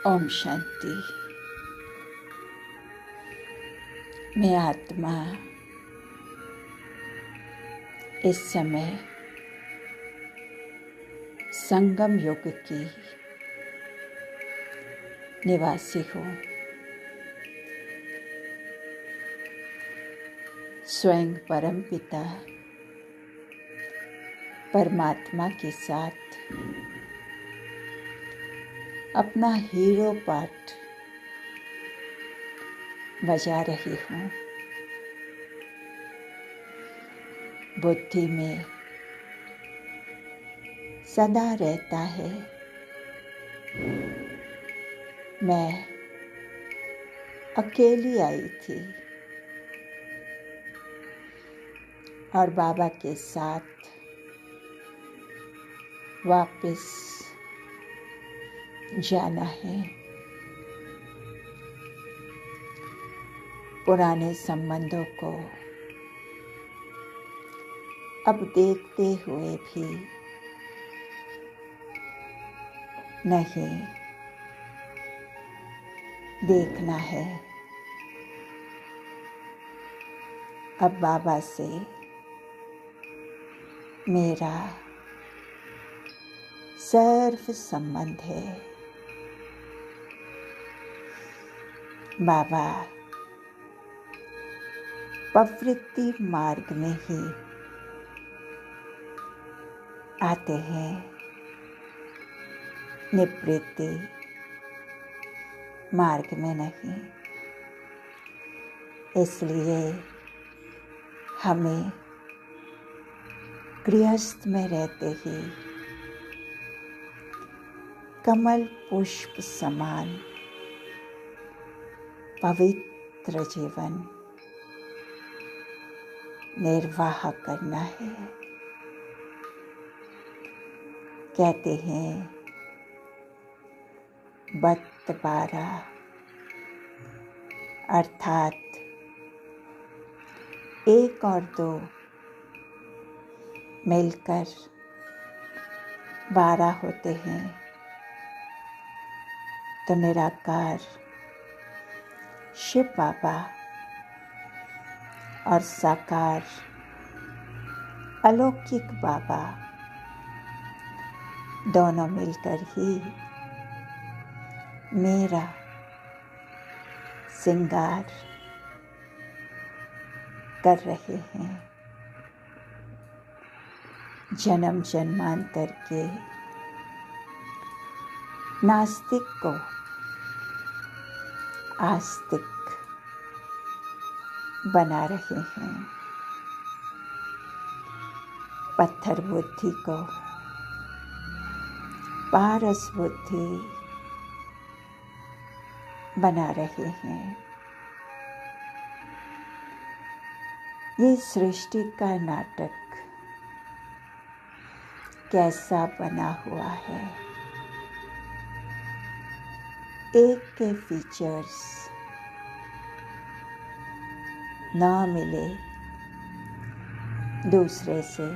ओम शांति। मैं आत्मा इस समय संगम युग की निवासी हूँ। स्वयं परमपिता परमात्मा के साथ अपना हीरो पार्ट बजा रही हूँ। बुद्धि में सदा रहता है मैं अकेली आई थी और बाबा के साथ वापस जाना है। पुराने संबंधों को अब देखते हुए भी नहीं देखना है। अब बाबा से मेरा सर्व संबंध है। बाबा प्रवृत्ति मार्ग में ही आते हैं, निवृत्ति मार्ग में नहीं। इसलिए हमें गृहस्थ में रहते ही कमल पुष्प समान पवित्र जीवन निर्वाह करना है। कहते हैं 12 अर्थात 1 और 2 मिलकर 12 होते हैं। तो निराकार शिव बाबा और साकार अलौकिक बाबा दोनों मिलकर ही मेरा श्रृंगार कर रहे हैं। जन्म जन्मांतर के नास्तिक को आस्तिक बना रहे हैं। पत्थर बुद्धि को पारस बुद्धि बना रहे हैं। ये सृष्टि का नाटक कैसा बना हुआ है। एक के फीचर्स ना मिले दूसरे से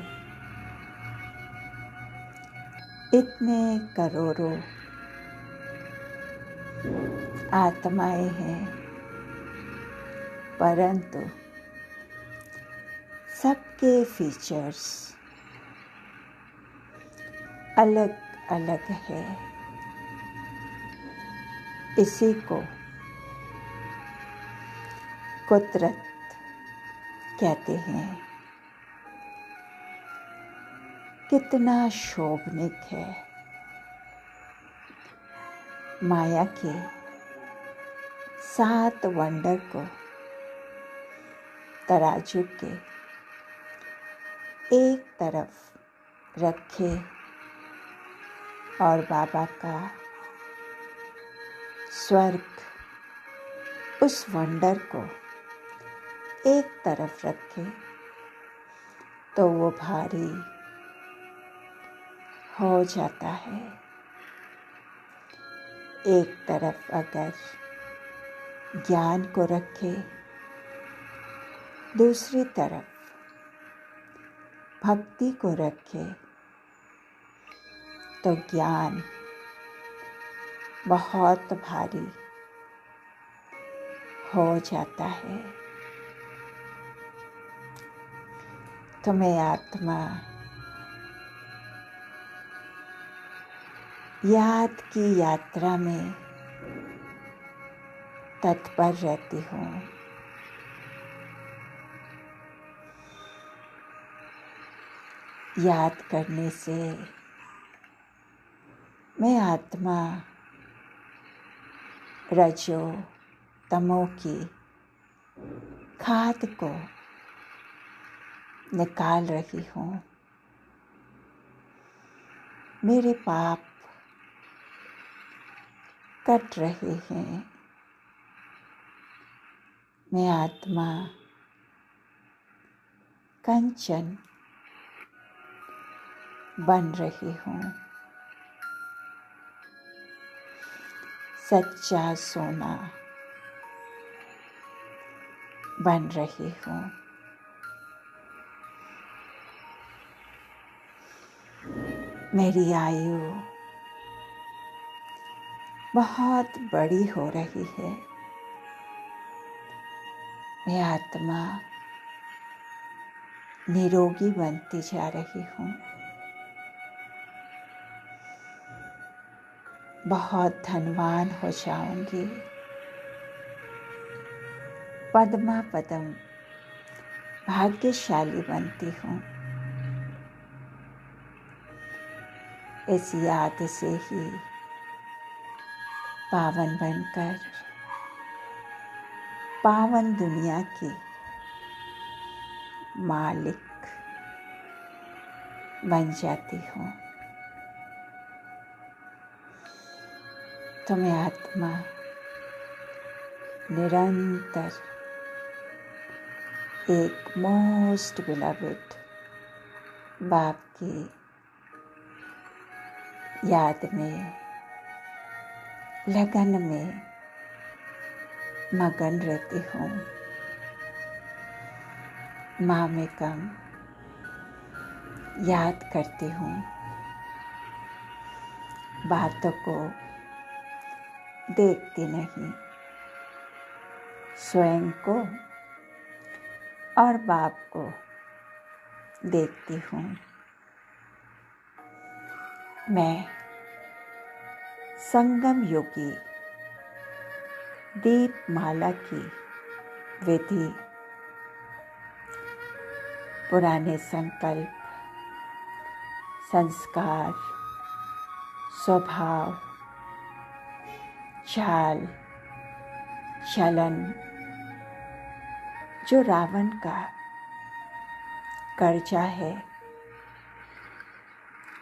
इतने करोड़ों आत्माएं हैं, परंतु सबके फीचर्स अलग अलग है। इसी को कुदरत कहते हैं। कितना शोभनिक है। माया के 7 वंडर को तराजू के एक तरफ रखे और बाबा का स्वर्ग उस वंडर को एक तरफ रखे तो वो भारी हो जाता है। एक तरफ अगर ज्ञान को रखे, दूसरी तरफ भक्ति को रखे तो ज्ञान बहुत भारी हो जाता है। तुम्हें आत्मा याद की यात्रा में तत्पर रहती हूँ। याद करने से मैं आत्मा रजो तमो की खाद को निकाल रही हूँ। मेरे पाप कट रहे हैं। मैं आत्मा कंचन बन रही हूँ। सच्चा सोना बन रही हूँ। मेरी आयु बहुत बड़ी हो रही है। मैं आत्मा निरोगी बनती जा रही हूँ। बहुत धनवान हो जाऊंगी। पद्मा पदम भाग्यशाली बनती हूँ। इस याद से ही पावन बनकर पावन दुनिया की मालिक बन जाती हूँ। तो मैं आत्मा निरंतर एक मोस्ट बिलवेड बाप की याद में लगन में मगन रहती हूँ। माँ में कम याद करती हूँ। बातों को देखती नहीं, स्वयं को और बाप को देखती हूँ। मैं संगम योगी दीपमाला की विधि, पुराने संकल्प, संस्कार, स्वभाव, चाल, चलन जो रावण का कर्जा है,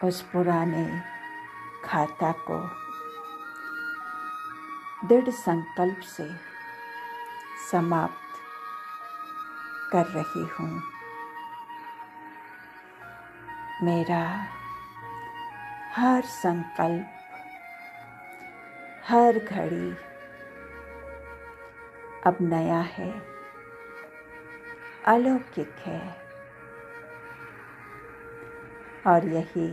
उस पुराने खाता को दृढ़ संकल्प से समाप्त कर रही हूँ। मेरा हर संकल्प, हर घड़ी अब नया है, अलौकिक है, और यही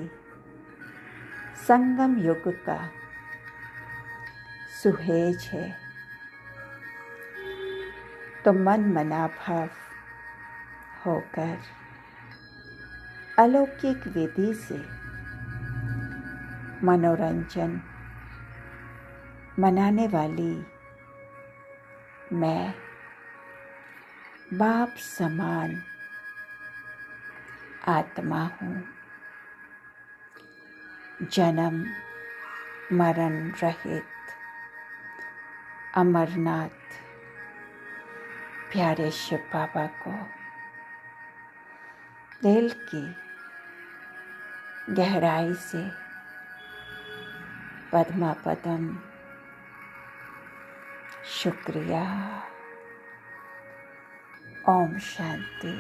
संगम युग का सुहेज है। तो मन मना भाव होकर अलौकिक विधि से मनोरंजन मनाने वाली मैं बाप समान आत्मा हूँ। जन्म मरण रहित अमरनाथ प्यारे शिव बाबा को दिल की गहराई से पद्मा पदम शुक्रिया। ओम शांति।